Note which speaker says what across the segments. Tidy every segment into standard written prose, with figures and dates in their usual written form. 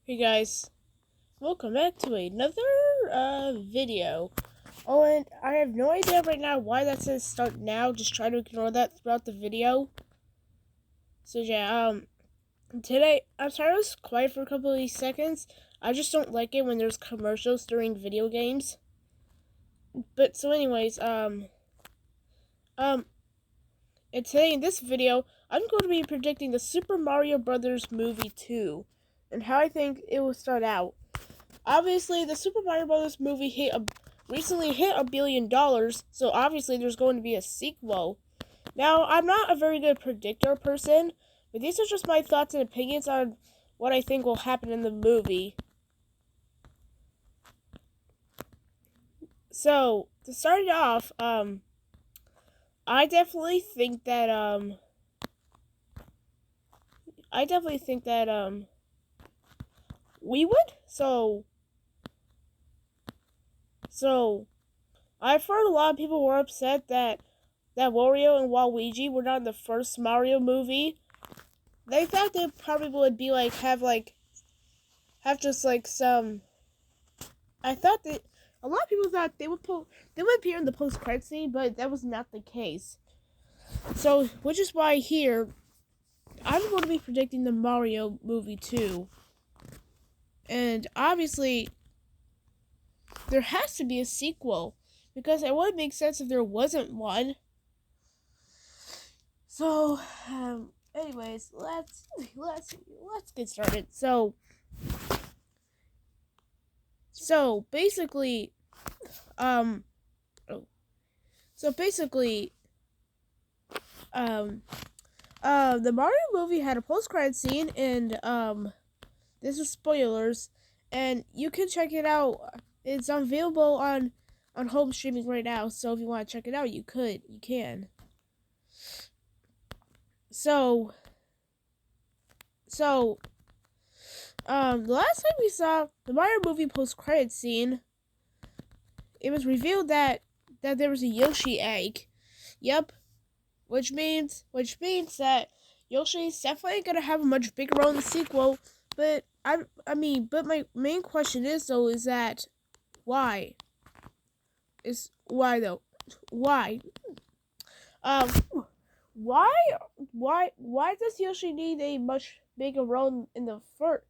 Speaker 1: Hey guys, welcome back to another video. Oh, and I have no idea right now why that says start now. Just try to ignore that throughout the video. So yeah, today, I'm sorry I was quiet for a couple of these seconds. I just don't like it when there's commercials during video games. But so anyways, and today in this video, I'm going to be predicting the Super Mario Brothers movie 2 and how I think it will start out. Obviously, the Super Mario Bros. Movie recently hit $1 billion, so obviously there's going to be a sequel. Now, I'm not a very good predictor person, but these are just my thoughts and opinions on what I think will happen in the movie. So, to start it off, I definitely think that, we would, So, I've heard a lot of people were upset that Wario and Waluigi were not in the first Mario movie. They thought they probably would be have just some. I thought that a lot of people thought they would appear in the post-credit scene, but that was not the case. So, which is why here, I'm going to be predicting the Mario movie 2. And obviously, there has to be a sequel, because it would make sense if there wasn't one. So, anyways, let's get started. So basically, the Mario movie had a post-credit scene, and this is spoilers, and you can check it out. It's available on home streaming right now, so if you want to check it out, you can. So, the last time we saw the Mario movie post-credit scene, it was revealed that there was a Yoshi egg. Yep. Which means that Yoshi's definitely gonna have a much bigger role in the sequel. But but my main question is that why? Why though? Why? Why does Yoshi need a much bigger role in the first?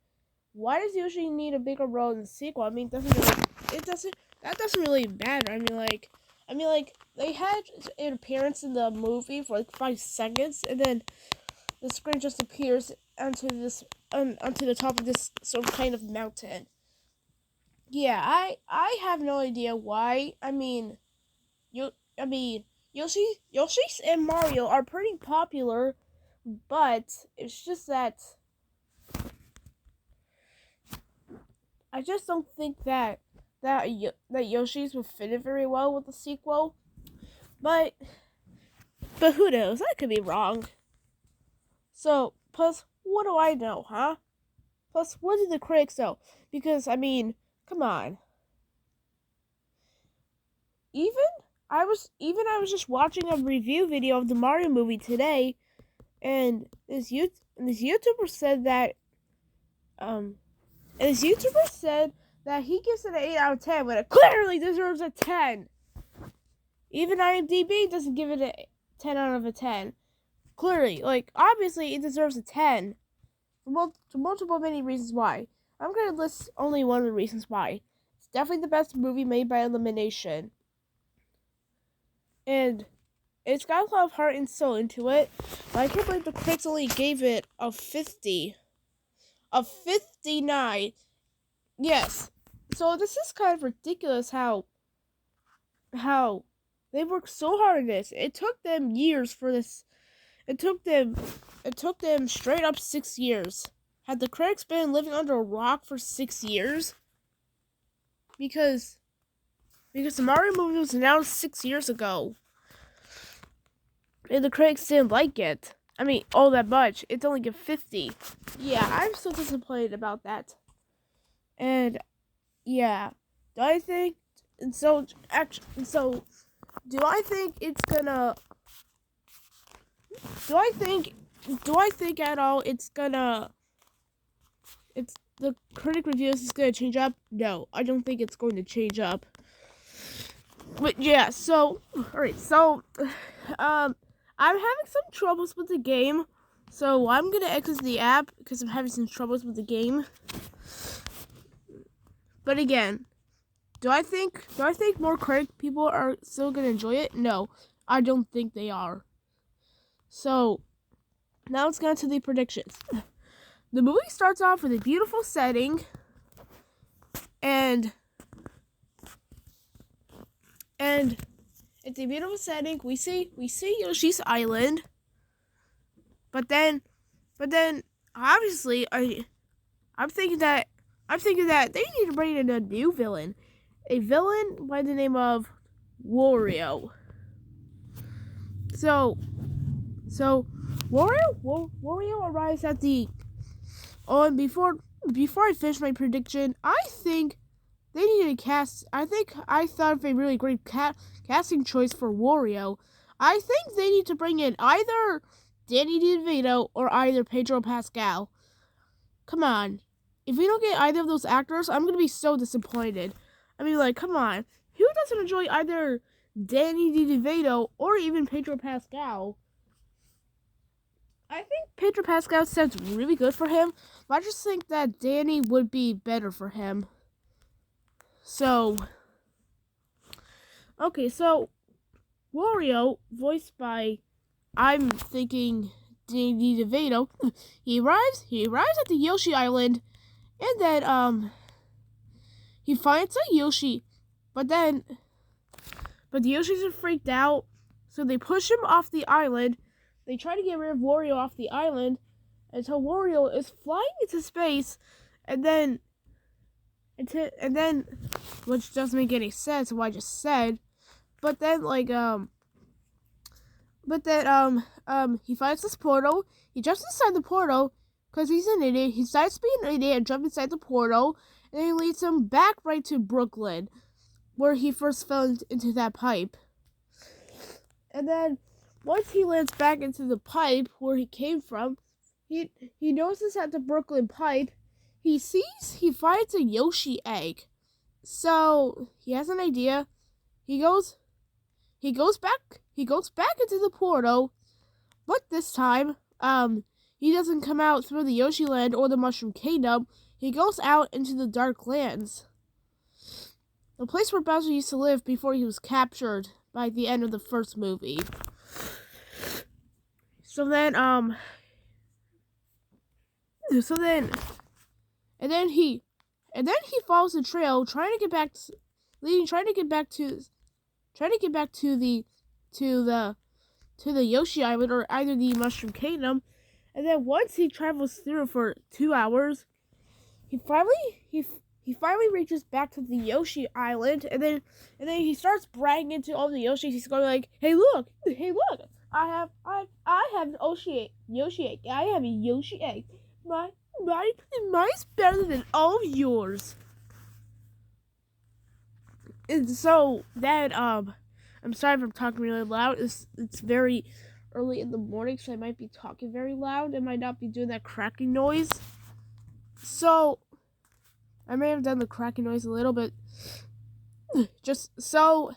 Speaker 1: Why does Yoshi need a bigger role in the sequel? I mean, that doesn't really matter. I mean, they had an appearance in the movie for 5 seconds, and then the screen just appears onto the top of this sort of kind of mountain. Yeah, I have no idea why. Yoshi and Mario are pretty popular, but it's just that I just don't think that Yoshi's would fit it very well with the sequel. But who knows? I could be wrong. So, plus, what do I know, huh? Plus, what did the critics know? Because, come on. I was just watching a review video of the Mario movie today, and this YouTuber said that he gives it an 8 out of 10 when it clearly deserves a 10. Even IMDb doesn't give it a 10 out of 10. Clearly, obviously it deserves a 10. For multiple many reasons why. I'm going to list only one of the reasons why. It's definitely the best movie made by elimination. And it's got a lot of heart and soul into it. But I can't believe the critics only gave it a 50. A 59. Yes. So this is kind of ridiculous how they worked so hard on this. It took them years for this. It took them straight up 6 years. Had the critics been living under a rock for 6 years? Because the Mario movie was announced 6 years ago. And the critics didn't like it. I mean, all that much. It's only get 50. Yeah, I'm so disappointed about that. And yeah, do I think do I think it's gonna? Do I think at all it's gonna? It's the critic reviews is gonna change up? No, I don't think it's going to change up. But yeah, so alright, so I'm having some troubles with the game, so I'm gonna exit the app because I'm having some troubles with the game. But again, do I think more critic people are still gonna enjoy it? No, I don't think they are. So now let's get into the predictions. The movie starts off with a beautiful setting, and it's a beautiful setting. We see Yoshi's Island, but then obviously I'm thinking that they need to bring in a new villain, a villain by the name of Wario. So Wario arrives at the. Oh, and before I finish my prediction, I think they need to cast. I thought of a really great casting choice for Wario. I think they need to bring in either Danny DeVito or either Pedro Pascal. Come on. If we don't get either of those actors, I'm going to be so disappointed. I mean, like, come on. Who doesn't enjoy either Danny DeVito or even Pedro Pascal? I think Pedro Pascal sounds really good for him, but I just think that Danny would be better for him. So, okay, so Wario, voiced by, I'm thinking Danny DeVito, he arrives at the Yoshi Island, and then he finds a Yoshi, but the Yoshis are freaked out, so they push him off the island. They try to get rid of Wario off the island until Wario is flying into space, and then, which doesn't make any sense what I just said, but then he finds this portal. He jumps inside the portal because he's an idiot. He decides to be an idiot and jump inside the portal, and then he leads him back right to Brooklyn, where he first fell into that pipe. And then once he lands back into the pipe where he came from, he notices at the Brooklyn pipe, he finds a Yoshi egg. So he has an idea. He goes back into the portal, but this time, he doesn't come out through the Yoshi Land or the Mushroom Kingdom. He goes out into the Dark Lands, the place where Bowser used to live before he was captured by the end of the first movie. So then he follows the trail, trying to get back to the Yoshi Island or either the Mushroom Kingdom. And then once he travels through for 2 hours, he finally reaches back to the Yoshi Island, and then he starts bragging into all the Yoshis. He's going like, hey look, I have an Yoshi egg. I have a Yoshi egg. Mine's better than all of yours. And so then I'm sorry if I'm talking really loud. It's very early in the morning, so I might be talking very loud. I might not be doing that cracking noise. So I may have done the cracking noise a little bit. Just so.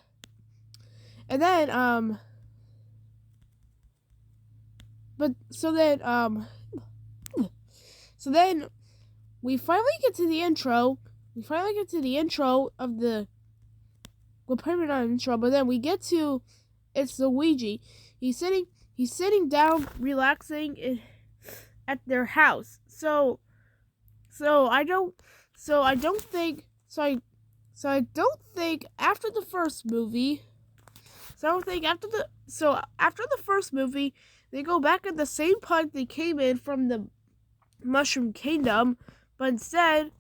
Speaker 1: And then so then we finally get to the intro. Of the. Well, probably not an intro, but then we get to. It's Luigi. He's sitting down, relaxing at their house. So I don't think So I don't think after the first movie. So I don't think after the first movie, they go back in the same part they came in from the Mushroom Kingdom, but instead,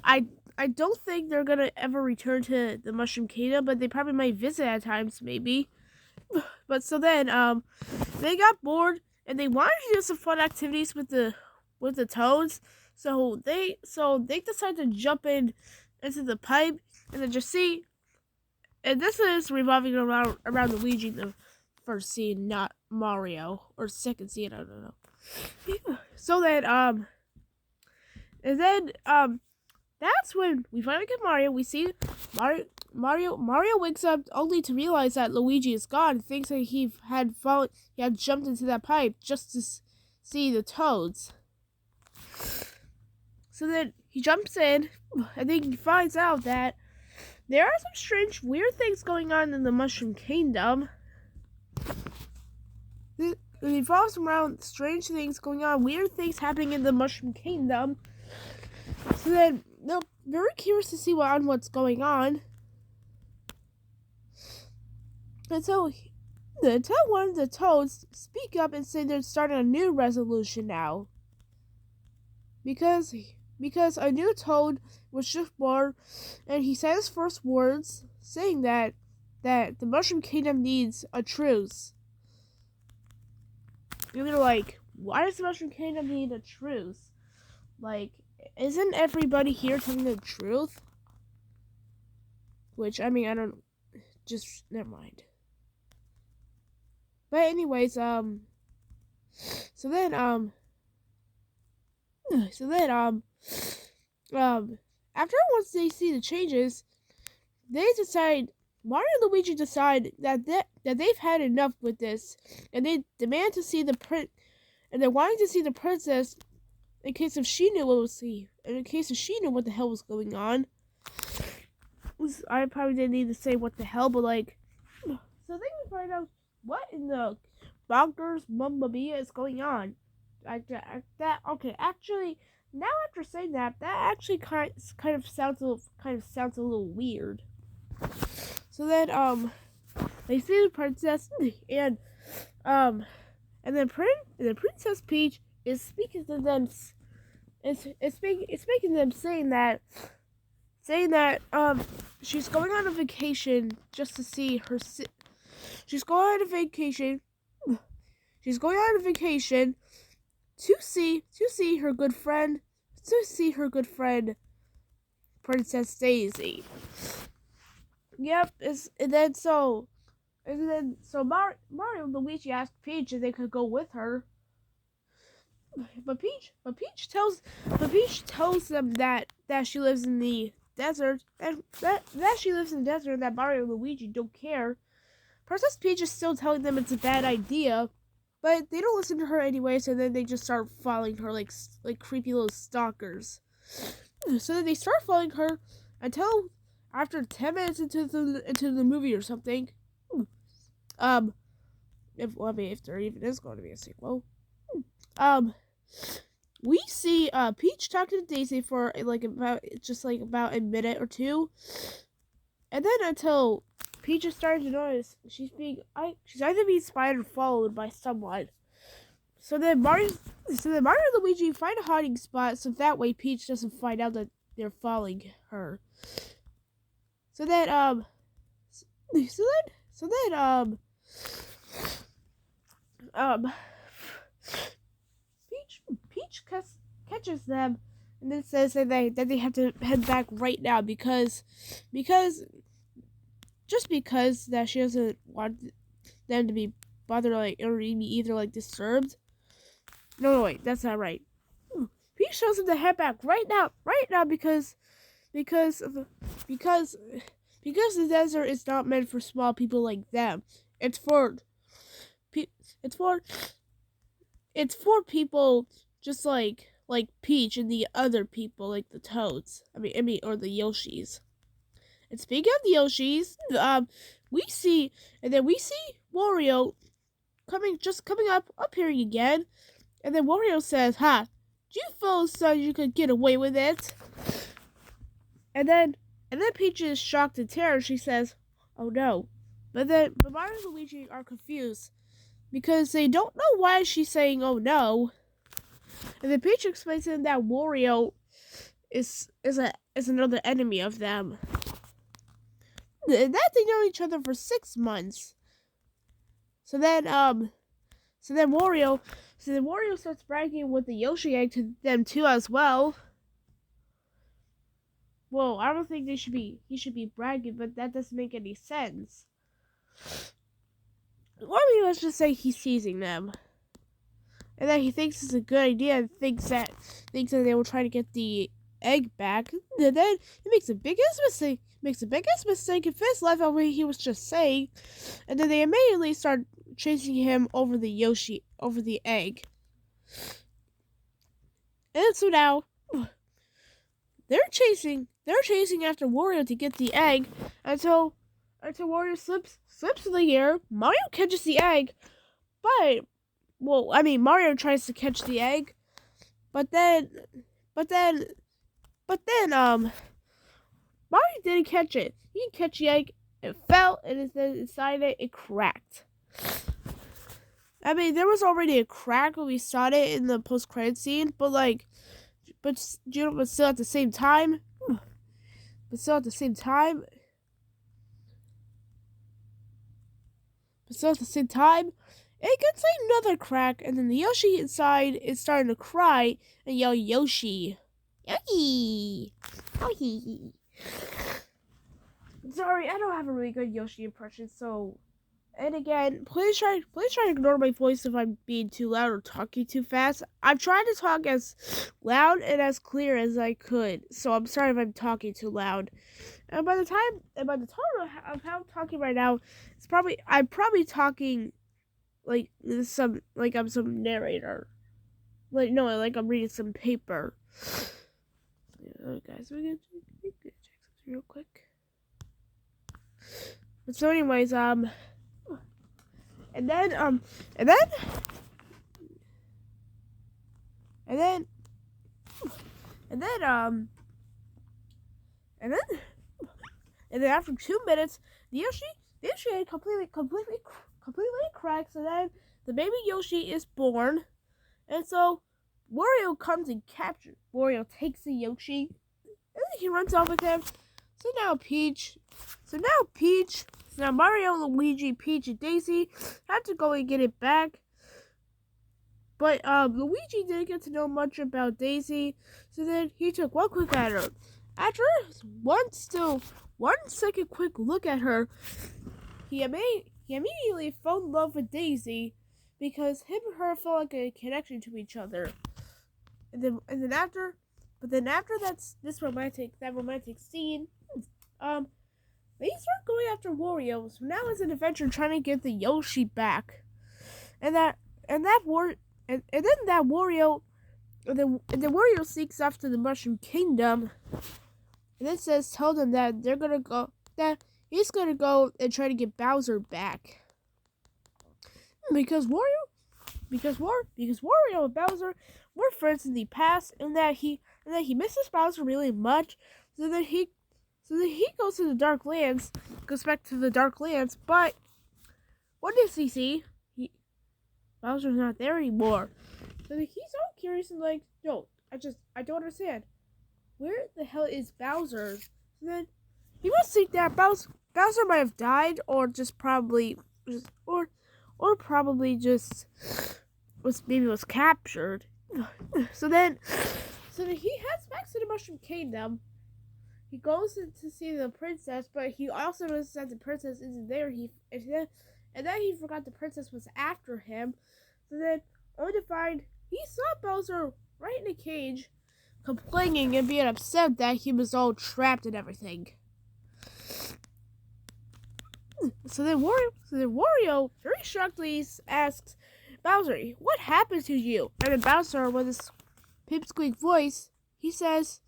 Speaker 1: I I don't think they're gonna ever return to the Mushroom Kingdom, but they probably might visit at times, maybe. But so then, they got bored and they wanted to do some fun activities with the toads. So they decided to jump into the pipe and then just see. And this is revolving around Luigi, the first scene, not Mario, or second scene. I don't know. So then and then that's when we finally get Mario. We see Mario wakes up only to realize that Luigi is gone. And thinks that he had jumped into that pipe just to see the toads. So then he jumps in, and then he finds out that there are some strange, weird things going on in the Mushroom Kingdom. It revolves around strange things going on, weird things happening in the Mushroom Kingdom. So then they're very curious to see what's going on. And so they tell one of the toads speak up and say they're starting a new resolution now. Because a new toad was just born, and he said his first words saying that the Mushroom Kingdom needs a truce. And they're like, why does the Mushroom Kingdom need a truce? Like, isn't everybody here telling the truth? Which, I mean, I don't, just, never mind. But anyways, so then, after once they see the changes, Mario and Luigi decide that they've had enough with this, and they demand to see and they're wanting to see the princess in case if she knew what the hell was going on. I probably didn't need to say what the hell, but like, so they can find out what in the bonkers Mamma Mia is going on. Actually, now after saying that actually kind of sounds a little weird. So then they see the princess and then Princess Peach is speaking to them. It's making them saying that she's going on a vacation just to see her. She's going on a vacation. She's going on a vacation to see her good friend. Princess Daisy. Yep. And then Mario and Luigi asked Peach if they could go with her. But Peach tells them that she lives in the desert, and that she lives in the desert, and that Mario and Luigi don't care. Princess Peach is still telling them it's a bad idea, but they don't listen to her anyway. So then they just start following her like creepy little stalkers. So then they start following her until after 10 minutes into the movie or something. If there even is going to be a sequel. We see Peach talking to Daisy for about a minute or two, and then until Peach is starting to notice she's either being spied or followed by someone. So then Mario and Luigi find a hiding spot so that way Peach doesn't find out that they're following her. So then Peach catches them and then says that they have to head back right now because that she doesn't want them to be bothered or either disturbed. No, wait, that's not right. Peach tells them to head back right now because the desert is not meant for small people like them. It's for people just like Peach and the other people, like the Toads. I mean, or the Yoshis. And speaking of the Yoshis, we see Wario coming up here again, and then Wario says, "Ha, you fellas thought you could get away with it," and then And then Peach is shocked and terror. She says, "Oh no!" But Mario and Luigi are confused because they don't know why she's saying "Oh no." And then Peach explains to them that Wario is another enemy of them. That they know each other for 6 months. So then Wario starts bragging with the Yoshi egg to them too as well. Well, I don't think he should be bragging, but that doesn't make any sense. Or maybe let's just say he's teasing them. And that he thinks it's a good idea and thinks that they will try to get the egg back. And then he makes the biggest mistake in his life on what he was just saying. And then they immediately start chasing him over the egg. And so now they're chasing after Wario to get the egg until Wario slips in the air. Mario catches the egg, but Mario tries to catch the egg, but then Mario didn't catch it. He didn't catch the egg. It fell, and then inside it cracked. There was already a crack when we saw it in the post-credit scene, but still at the same time, it gets another crack, and then the Yoshi inside is starting to cry and yell Yoshi. Yoshi! Yoshi! Sorry, I don't have a really good Yoshi impression, so... And again, please try to ignore my voice if I'm being too loud or talking too fast. I'm trying to talk as loud and as clear as I could, so I'm sorry if I'm talking too loud. And by the tone of how I'm talking right now, I'm probably talking like I'm some narrator. Like I'm reading some paper. Guys, we're gonna check something real quick. So anyways, and then after 2 minutes, the Yoshi completely cracks, and then the baby Yoshi is born, and so Wario comes and captures. Wario takes the Yoshi, and then he runs off with him. So now Mario, Luigi, Peach, and Daisy had to go and get it back. But Luigi didn't get to know much about Daisy, so then he took one quick at her. After one second quick look at her, he immediately fell in love with Daisy because him and her felt like a connection to each other. And then after this romantic scene, they start going after Wario. So now it's an adventure trying to get the Yoshi back, and then Wario seeks after the Mushroom Kingdom, and it tell them that he's gonna go and try to get Bowser back, because Wario and Bowser were friends in the past, and that he misses Bowser really much. So then he goes to the Dark Lands, goes back to the Dark Lands, but what does he see? Bowser's not there anymore. So he's all curious and like, no, I don't understand. Where the hell is Bowser? So then he must think that Bowser might have died, or probably was captured. So then he heads back to the Mushroom Kingdom. He goes in to see the princess, but he also notices that the princess isn't there. And then he forgot the princess was after him. So then, only to find he saw Bowser right in a cage, complaining and being upset that he was all trapped and everything. So then Wario very shockingly asks Bowser, "What happened to you?" And then Bowser, with his pipsqueak voice, he says,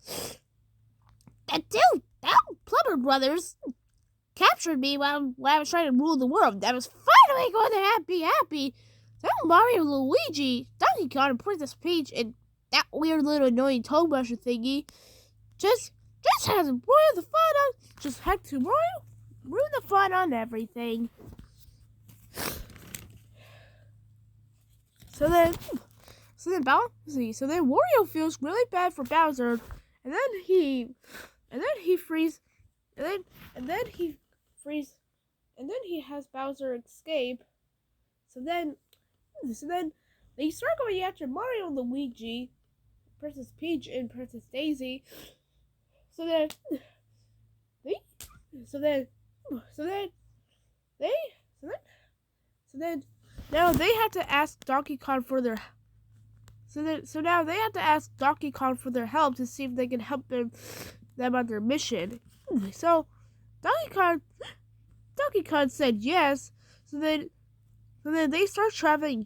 Speaker 1: "That Plumber Brothers captured me while I was trying to rule the world. That was finally going to be happy. Then Mario, Luigi, Donkey Kong, and Princess Peach, and that weird little annoying toe brusher thingy just just has to ruin the fun on, just had to ruin the fun on everything. So then Wario feels really bad for Bowser, and then he frees, and then he has Bowser escape. So then they start going after Mario and Luigi, Princess Peach and Princess Daisy. So then they so then so then they so then now they have to ask Donkey Kong for their now they have to ask Donkey Kong for their help to see if they can help them on their mission. So Donkey Kong said yes. So then they start traveling.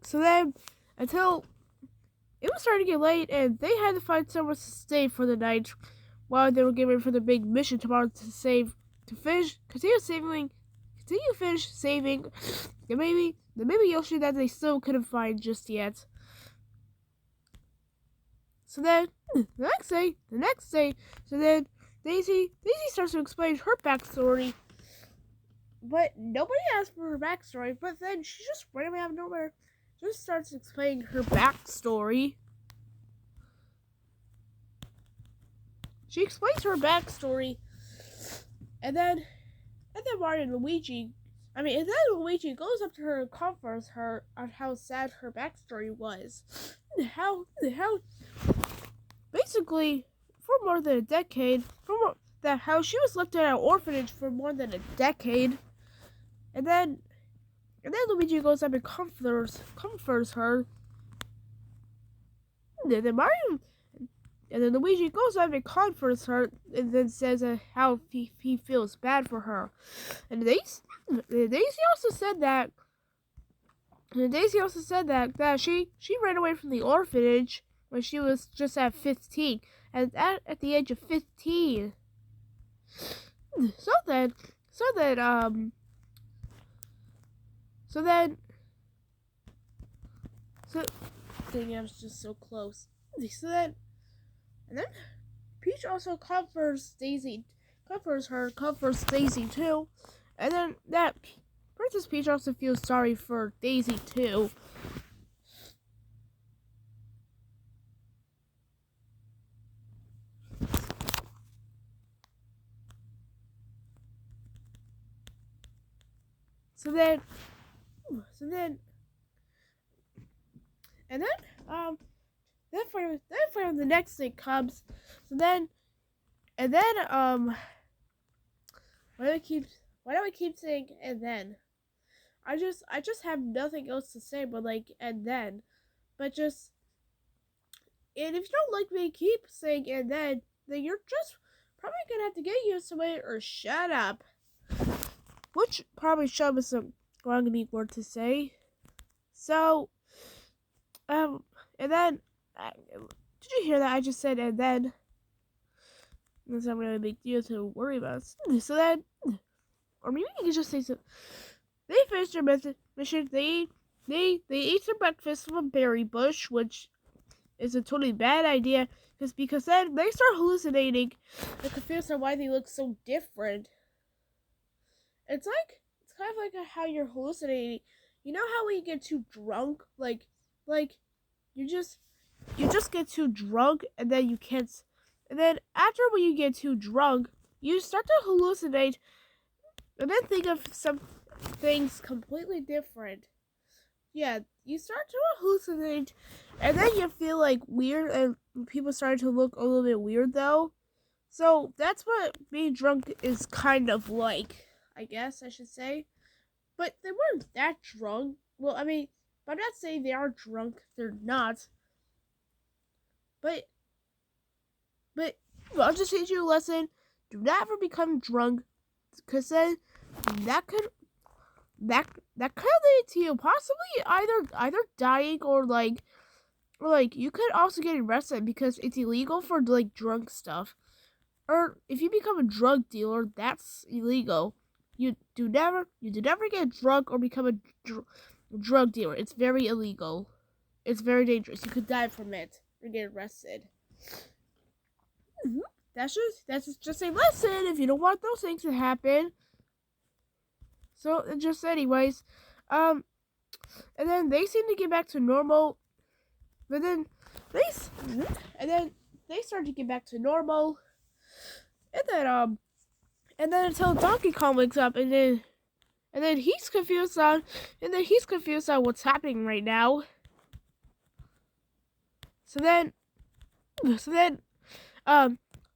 Speaker 1: So then, until it was starting to get late, and they had to find somewhere to stay for the night while they were getting ready for the big mission tomorrow continue finish saving the baby Yoshi that they still couldn't find just yet. So then, the next day, so then Daisy starts to explain her backstory, but nobody asked for her backstory. But then she just randomly out of nowhere just starts explaining her backstory. She explains her backstory, and then Mario and Luigi, and then Luigi goes up to her and comforts her on how sad her backstory was. How basically for more than a decade, how she was left in an orphanage for more than a decade, and then Luigi goes up and comforts her. And then Luigi goes up and comforts her, and then says how he feels bad for her. And Daisy also said that. That she ran away from the orphanage when she was just at 15, and at the age of 15. So then, dang, I was just so close. And then Peach also comforts Daisy too, and then that Princess Peach also feels sorry for Daisy too. Then for the next thing comes. Why do we keep saying and then? I just have nothing else to say but like and then. And if you don't like me keep saying and then you're just probably gonna have to get used to it or shut up. Which probably shut up is a wrong word to say. So and then did you hear that? I just said and then. That's not really a big deal to worry about. So then, or maybe you can just say so. They finished their mission. They ate some breakfast from a berry bush, which is a totally bad idea because then they start hallucinating and confused on why they look so different. It's kind of like how you're hallucinating. You know how when you get too drunk, like you just get too drunk and then you can't. And then after when you get too drunk, you start to hallucinate and then think of some things completely different. Yeah, you start to hallucinate and then you feel like weird and people start to look a little bit weird though. So that's what being drunk is kind of like, I guess I should say. But they weren't that drunk. Well, I mean, I'm not saying they are drunk. They're not. But I'll just teach you a lesson. Do not ever become drunk, because then that could lead to you possibly either dying or you could also get arrested because it's illegal for like drunk stuff. or if you become a drug dealer, that's illegal. You do never get drunk or become a drug dealer. It's very illegal. It's very dangerous. You could die from it or get arrested. Mm-hmm. That's just a lesson if you don't want those things to happen. So just anyways, and then they seem to get back to normal. But then they start to get back to normal. And then until Donkey Kong wakes up, and then he's confused on what's happening right now. So then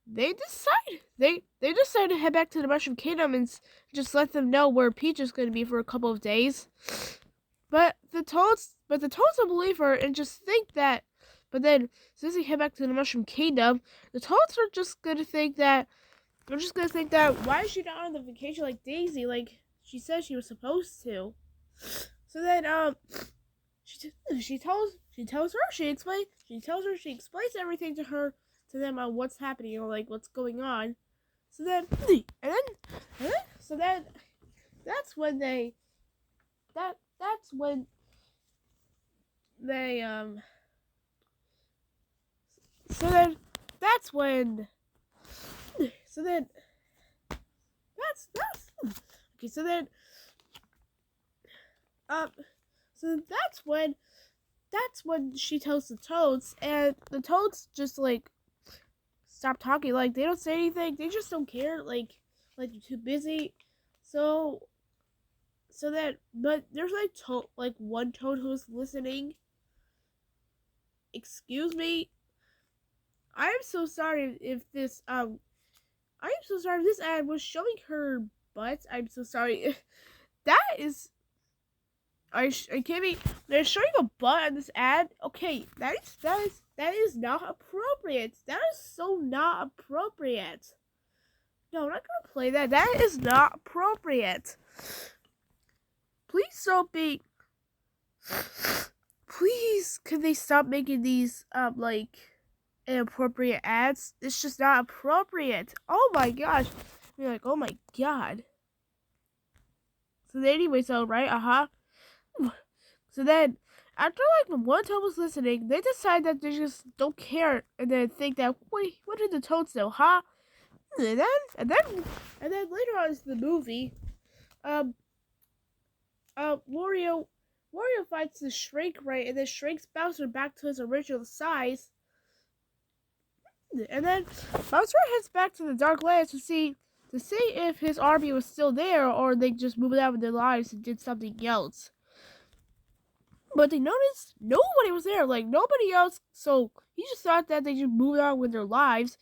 Speaker 1: they decide to head back to the Mushroom Kingdom and just let them know where Peach is going to be for a couple of days. But the Toads don't believe her and just think that. But then since they head back to the Mushroom Kingdom, the Toads are just going to think that. They're just going to think that, why is she not on the vacation like Daisy, like she said she was supposed to? So then she explains everything to them on what's happening or like what's going on. So then that's when they that's when she tells the Toads, and the Toads just like stop talking. Like they don't say anything. They just don't care. Like they're too busy. But there's like one Toad who's listening. Excuse me. I am so sorry if this ad was showing her butt. I'm so sorry. That is. I can't be. They're showing a butt on this ad. Okay, that is not appropriate. That is so not appropriate. No, I'm not gonna play that. That is not appropriate. Please don't be. Please, can they stop making these like inappropriate ads? It's just not appropriate. Oh my gosh. You're like, oh my god. So anyway, so right, So then, after like one Toad was listening, they decide that they just don't care and then think that, wait, what did the Toads know, huh? And then later on in the movie, Wario fights the Shrink, right, and then shrinks Bowser back to his original size. And then Bowser heads back to the Dark Lands to see if his army was still there or they just moved out with their lives and did something else. But they noticed nobody was there, like nobody else. So he just thought that they just moved on with their lives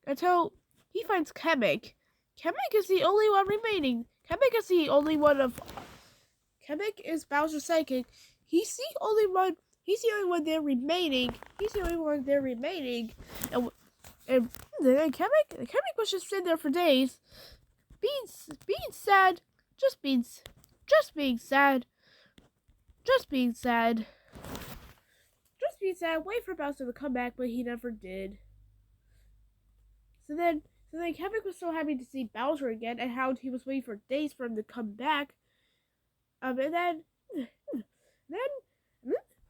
Speaker 1: until he finds Kamek. Kamek is the only one remaining. Kamek is Bowser's sidekick. He's the only one there remaining. And then Kamek was just sitting there for days, being sad, just being sad. Wait for Bowser to come back, but he never did. So then Kamek was so happy to see Bowser again, and how he was waiting for days for him to come back. And then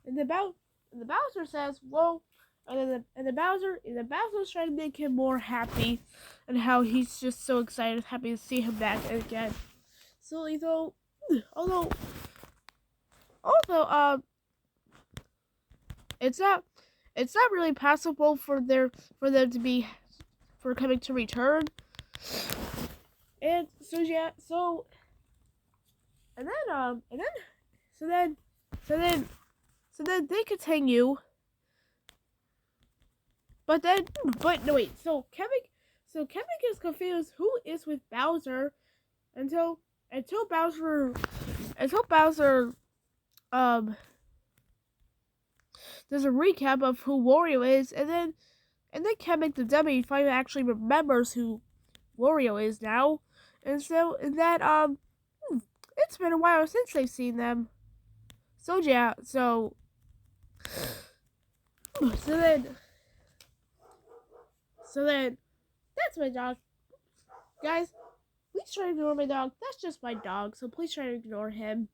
Speaker 1: the Bowser says, "Well," and the Bowser's trying to make him more happy, and how he's just so excited, happy to see him back again. So although it's not really possible for them for Kamek to return. And so then they continue. But no wait. So Kamek is confused who is with Bowser until Bowser there's a recap of who Wario is, and then Kamek the dummy finally actually remembers who Wario is now. And so it's been a while since they've seen them. So yeah, so then That's my dog. Guys, please try to ignore my dog. That's just my dog, so please try to ignore him.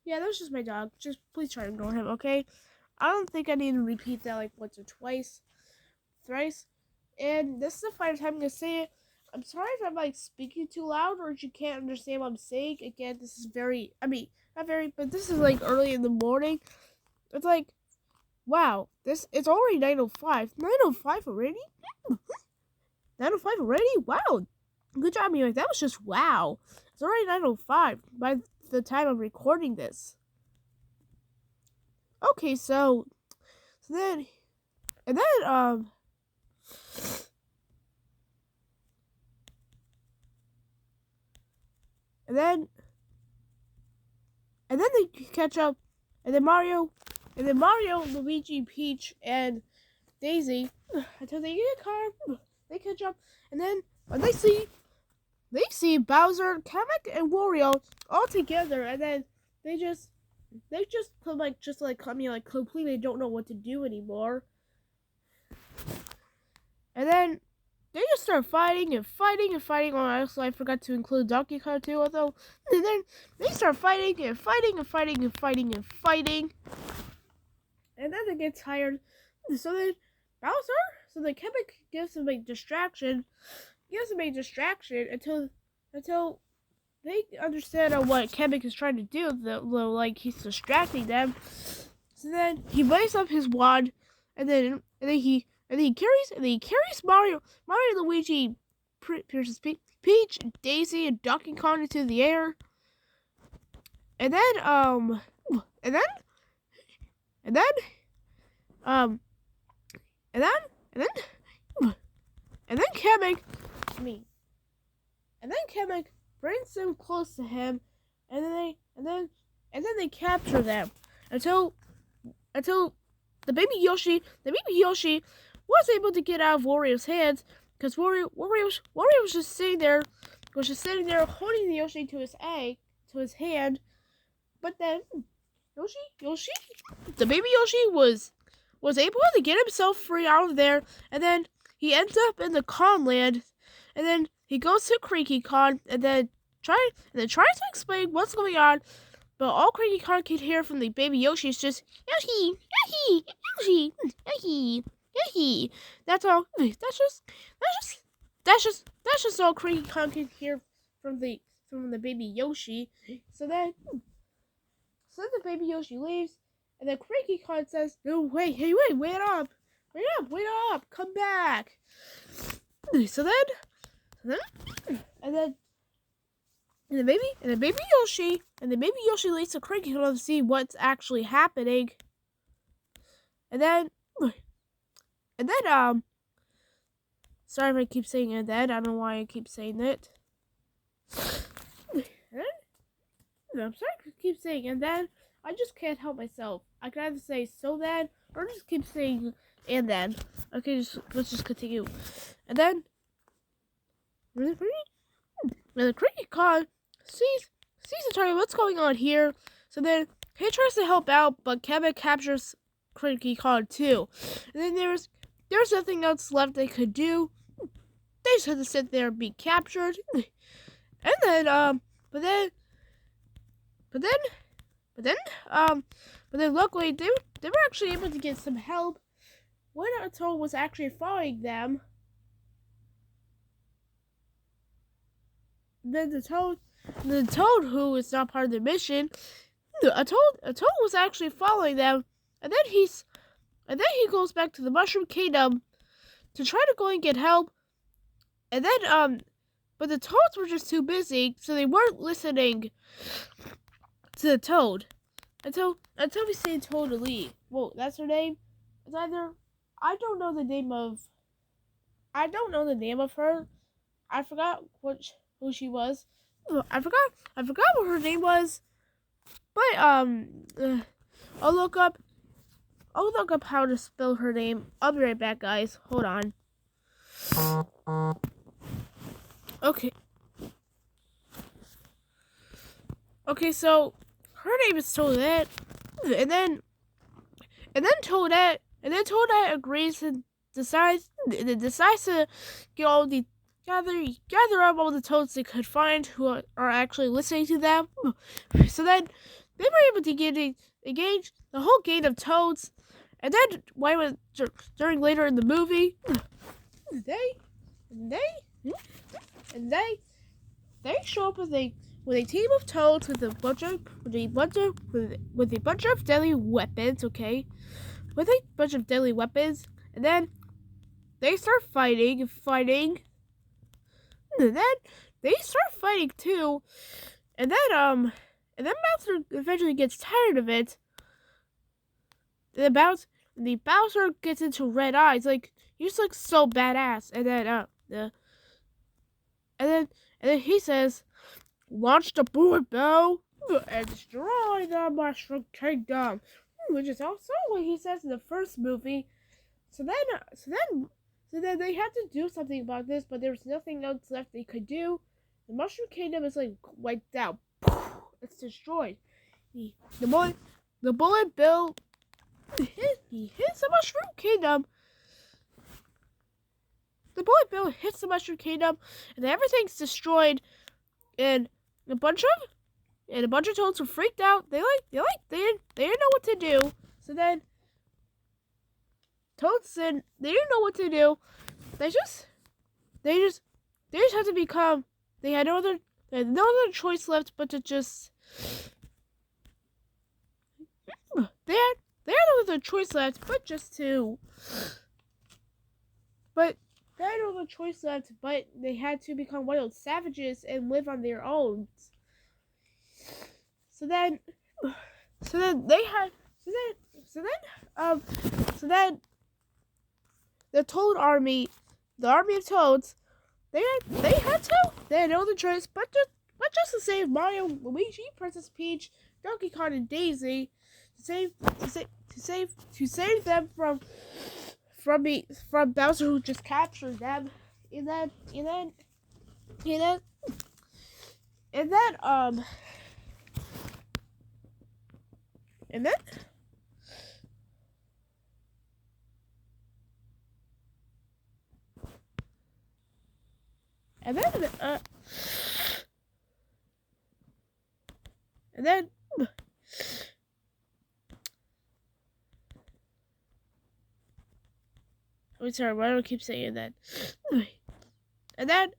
Speaker 1: Yeah, that's just my dog. Just please try to ignore him, okay? I don't think I need to repeat that like once or twice. Thrice. And this is the final time I'm going to say it. I'm sorry if I'm like speaking too loud or if you can't understand what I'm saying. Again, this is not very, but this is like early in the morning. It's like, wow, it's already 9:05. 9:05 already? 9:05 already? Wow. Good job, me. Like, that was just wow. It's already 9:05 by the time I'm recording this. Okay, so then, and then, and then they catch up, and then Mario, Luigi, Peach, and Daisy, until they get a car, they catch up, and then when they see Bowser, Kamek, and Wario all together, and then they just completely don't know what to do anymore. And then they just start fighting and fighting and fighting. Oh, also I forgot to include Donkey Kong too, although. And then they start fighting and fighting and fighting and fighting and fighting. And then they get tired. So then Kamek gives him a distraction. Until they understand what Kamek is trying to do. Like he's distracting them. So then he wakes up his wand, and then he carries Mario, Luigi, Peach, Daisy, and Donkey Kong into the air. And then Kamek brings them close to him, and then they capture them until the baby Yoshi was able to get out of Wario's hands, because Wario was just sitting there holding the Yoshi to his hand. But then the baby Yoshi was able to get himself free out of there, and then he ends up in the Con Land, and then he goes to Cranky Con, and then tries to explain what's going on. But all Cranky Kong can hear from the baby Yoshi is just Yoshi, Yoshi, Yoshi, Yoshi, Yoshi. That's all. That's just all Cranky Kong can hear from the baby Yoshi. So then the baby Yoshi leaves, and then Cranky Kong says, "No, wait up, come back." So then, and the baby Yoshi leads to Cranky Kong to see what's actually happening. And then, sorry if I keep saying "and then." I don't know why I keep saying it. I'm sorry to keep saying "and then." I just can't help myself. I can either say "so then" or just keep saying "and then." Okay, let's just continue. And then, the Cranky Kong sees the target. What's going on here? So then he tries to help out, but Kamek captures Cranky Kong too. And then there's nothing else left they could do. They just had to sit there and be captured. And then but then luckily they were actually able to get some help when Atoll was actually following them. Then the Toad, who is not part of the mission, Atoll was actually following them, and then he goes back to the Mushroom Kingdom to try to go and get help. And then but the Toads were just too busy, so they weren't listening to the Toad until we see Toad to leave. Whoa, that's her name. It's either I don't know the name of her. I forgot who she was. I forgot what her name was. But I'll look up how to spell her name. I'll be right back, guys. Hold on. Okay, so her name is Toadette, and then Toadette agrees and decides to get all the gather up all the toads they could find who are actually listening to them. So then they were able to engage the whole gang of toads. And then during later in the movie, they they and they show up with a team of toads with a bunch of deadly weapons. Okay, with a bunch of deadly weapons, and then they start fighting, and then they start fighting too, and then Bowser eventually gets tired of it. And the Bowser gets into red eyes, like he just looks so badass, and then he says, "Launch the bullet bow and destroy the Mushroom Kingdom," which is also what he says in the first movie. So then they had to do something about this, but there was nothing else left they could do. The Mushroom Kingdom is like wiped out. It's destroyed. The bullet bill he hits the Mushroom Kingdom. The bullet bill hits the Mushroom Kingdom, and everything's destroyed. And a bunch of toads were freaked out. They didn't know what to do. So then toads said they didn't know what to do. They just had to become. They had no other choice left but to just. They had no other choice left but just to. But they had no other choice left, but they had to become wild savages and live on their own. So then the Toad Army, the army of toads, they had no other choice but just to save Mario, Luigi, Princess Peach, Donkey Kong, and Daisy, to save them from Bowser, who just captured them. And then I'm sorry, why do I keep saying that? Until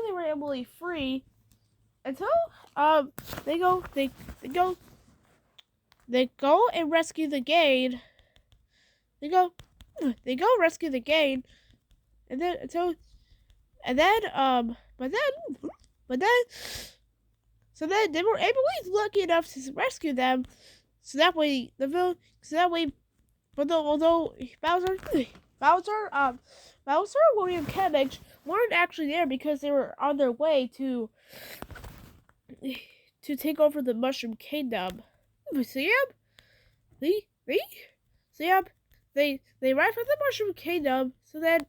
Speaker 1: they were able to be free, until they go and rescue the gang. They go rescue the gang, and then so then they were able, lucky enough to rescue them. So that way although Bowser, Woody, and Cabbage weren't actually there because they were on their way to take over the Mushroom Kingdom. They arrive at the Mushroom Kingdom. So then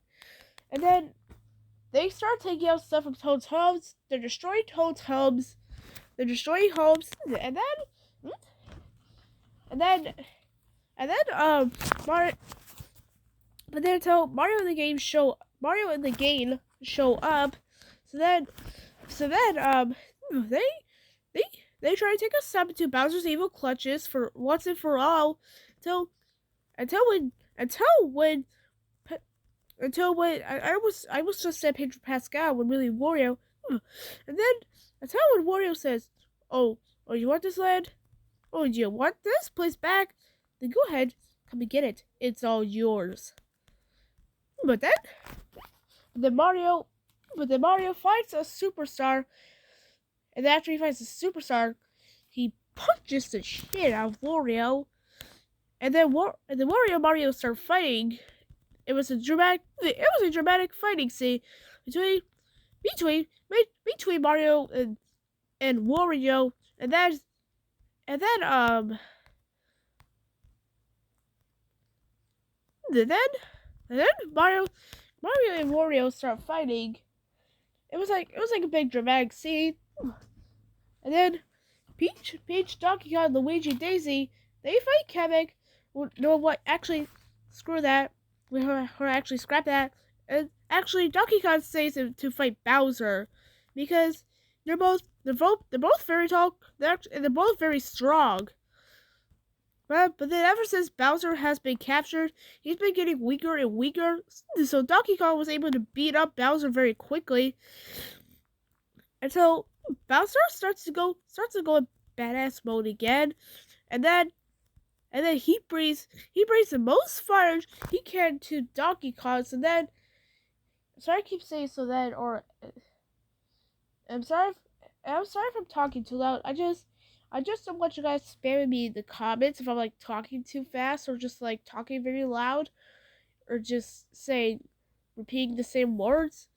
Speaker 1: they start taking out stuff from Toad's homes. They're destroying Toad's homes. And then until Mario and the game show up. So then they try to take a step into Bowser's evil clutches for once and for all, until when I was just at Pedro Pascal when really Wario, and then until when Wario says, "Oh, you want this land? Oh, do you want this place back? Then go ahead, come and get it. It's all yours." But then Mario fights a superstar, and after he fights a superstar, he punches the shit out of Wario, and then Wario and Mario start fighting. It was a dramatic fighting scene between Mario and Wario, and then Mario and Wario start fighting. It was like a big dramatic scene, and then Peach, Donkey Kong, Luigi, Daisy they fight Kamek. No, what? Actually, screw that. Or actually scrap that. And actually, Donkey Kong says to fight Bowser, because they're both very tall. They're both very strong. But then ever since Bowser has been captured, he's been getting weaker and weaker. So Donkey Kong was able to beat up Bowser very quickly until Bowser starts to go in badass mode again, and then he breathes the most fire he can to Donkey Kong. So then, sorry, I keep saying so then, or I'm sorry. I'm sorry if I'm talking too loud. I just don't want you guys spamming me in the comments if I'm like talking too fast or just like talking very loud or just saying repeating the same words.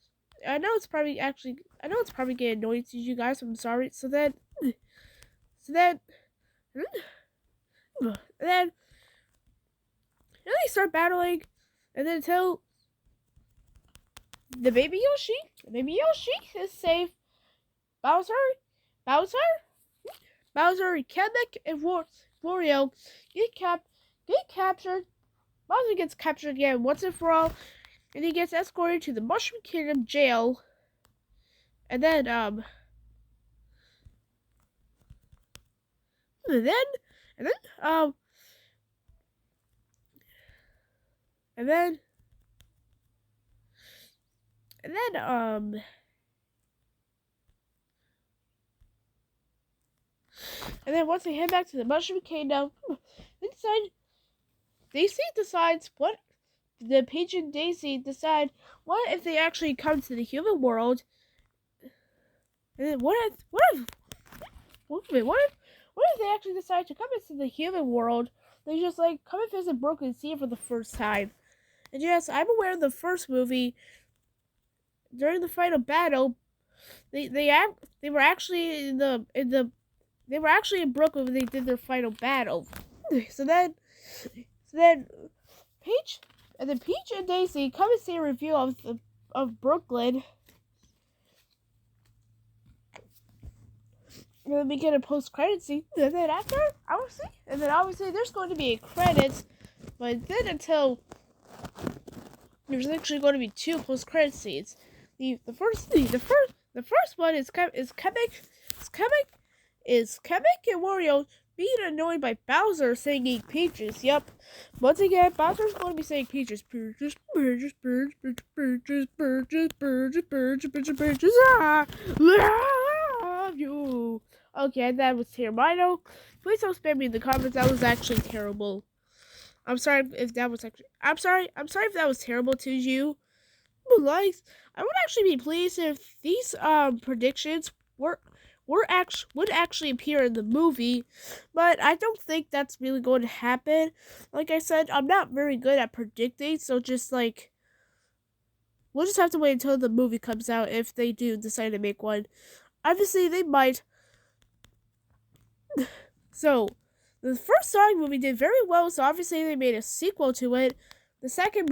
Speaker 1: I know it's probably getting annoying to you guys. I'm sorry. So then, and then they start battling, and then until the baby Yoshi is safe. Bowser, Bowser, Bowser, Kamek, and Wario get captured. Bowser gets captured again once and for all, and he gets escorted to the Mushroom Kingdom jail. And then and then and then and then and then and then once they head back to the Mushroom Kingdom, Daisy decides what the Peach and Daisy decide what if they actually come to the human world. And then what if they actually decide to come into the human world? They just like come and visit Brooklyn Sea for the first time. And yes, I'm aware of the first movie. During the final battle, they were actually they were actually in Brooklyn when they did their final battle. So then Peach Peach and Daisy come and see a review of Brooklyn. And then we get a post-credit scene. And then obviously there's going to be a credits. But then until there's actually going to be two post-credit scenes. The first one is Kamek and Wario being annoyed by Bowser singing Peaches. Yep. Once again, Bowser's going to be saying Peaches. Peaches, Peaches, Peaches, Peaches, Peaches, Peaches, Peaches, Peaches, Peaches, love you. Okay, that was terrible. Please don't spam me in the comments. That was actually terrible. I'm sorry if that was if that was terrible to you. But likes, I would actually be pleased if these predictions would actually appear in the movie, but I don't think that's really going to happen. Like I said, I'm not very good at predicting, so just like we'll just have to wait until the movie comes out if they do decide to make one. Obviously, they might. So, the first Sonic movie did very well, so obviously they made a sequel to it. The second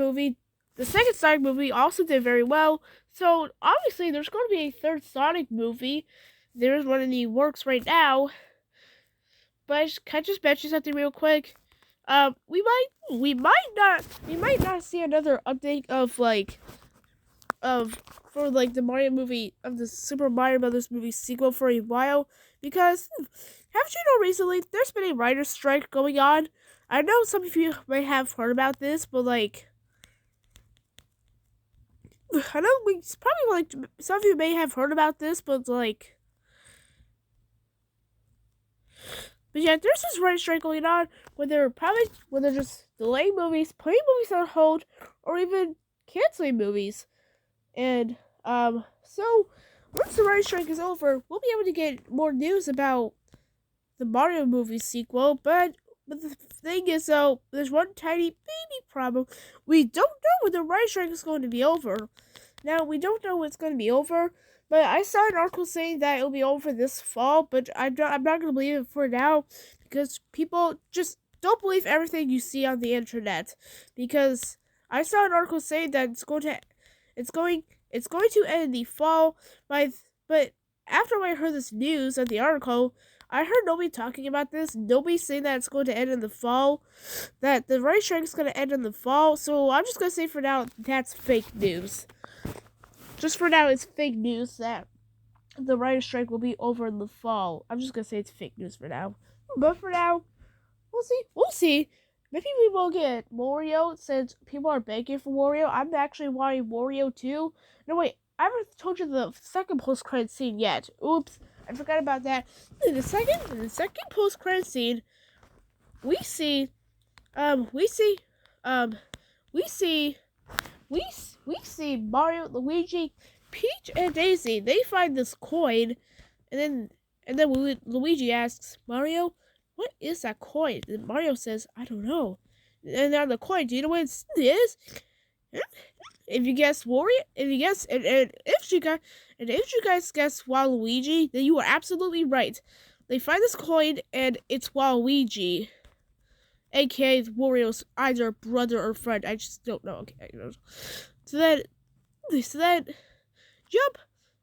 Speaker 1: Sonic movie also did very well, so obviously there's going to be a third Sonic movie. There's one in the works right now. But can I just mention something real quick? We might not see another update for the Mario movie of the Super Mario Brothers movie sequel for a while, because haven't you know recently there's been a writer's strike going on? I know some of you may have heard about this, but I know it's probably some of you may have heard about this, but yeah, there's this writer's strike going on where they're just delaying movies, putting movies on hold, or even canceling movies. And so once the writer's strike is over, we'll be able to get more news about the Mario movie sequel. But the thing is, though, there's one tiny baby problem. We don't know when the writer's strike is going to be over. Now, we don't know when it's going to be over, but I saw an article saying that it'll be over this fall, but I'm not going to believe it for now, because people just don't believe everything you see on the internet. Because I saw an article saying that it's going to end in the fall, but after I heard this news of the article, I heard nobody talking about this. Nobody's saying that it's going to end in the fall. That the writer strike is going to end in the fall. So I'm just going to say for now that's fake news. Just for now, it's fake news that the writer strike will be over in the fall. I'm just going to say it's fake news for now. But for now, we'll see. We'll see. Maybe we will get Wario since people are begging for Wario. I'm actually wanting Wario too. No, wait. I haven't told you the second post-credit scene yet. Oops. I forgot about that. In the second post-credit scene, we see Mario, Luigi, Peach, and Daisy. They find this coin, and then Luigi asks Mario, "What is that coin?" And Mario says, "I don't know." And on the coin, do you know what it is? If you guess Wario, if you guys guess Waluigi, then you are absolutely right. They find this coin, and it's Waluigi, aka Wario's either brother or friend. I just don't know. Okay, so then, yep.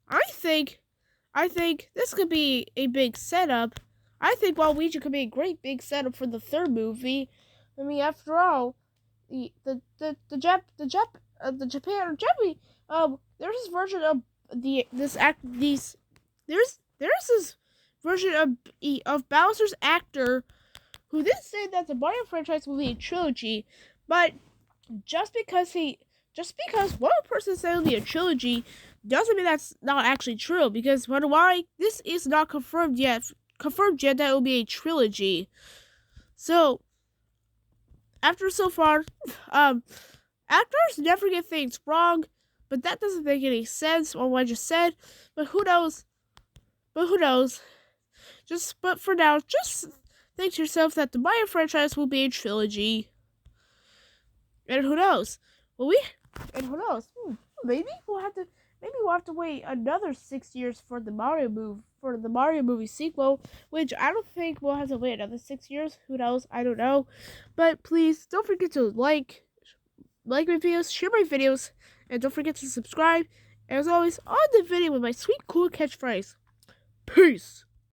Speaker 1: I think this could be a big setup. I think Waluigi could be a great big setup for the third movie. I mean, after all, the Japan or Japanese there's this version of there's this version of Bowser's actor who did say that the Mario franchise will be a trilogy, but just because one person said it'll be a trilogy doesn't mean that's not actually true, because why this is not confirmed yet that it will be a trilogy. So actors never get things wrong, but that doesn't make any sense on what I just said. But who knows? But for now, just think to yourself that the Mario franchise will be a trilogy. And who knows? Maybe we'll have to wait another 6 years for the Mario movie sequel, which I don't think we'll have to wait another 6 years. Who knows? I don't know. But please don't forget to like my videos, share my videos, and don't forget to subscribe. And as always, on the video with my sweet cool catchphrase. Peace.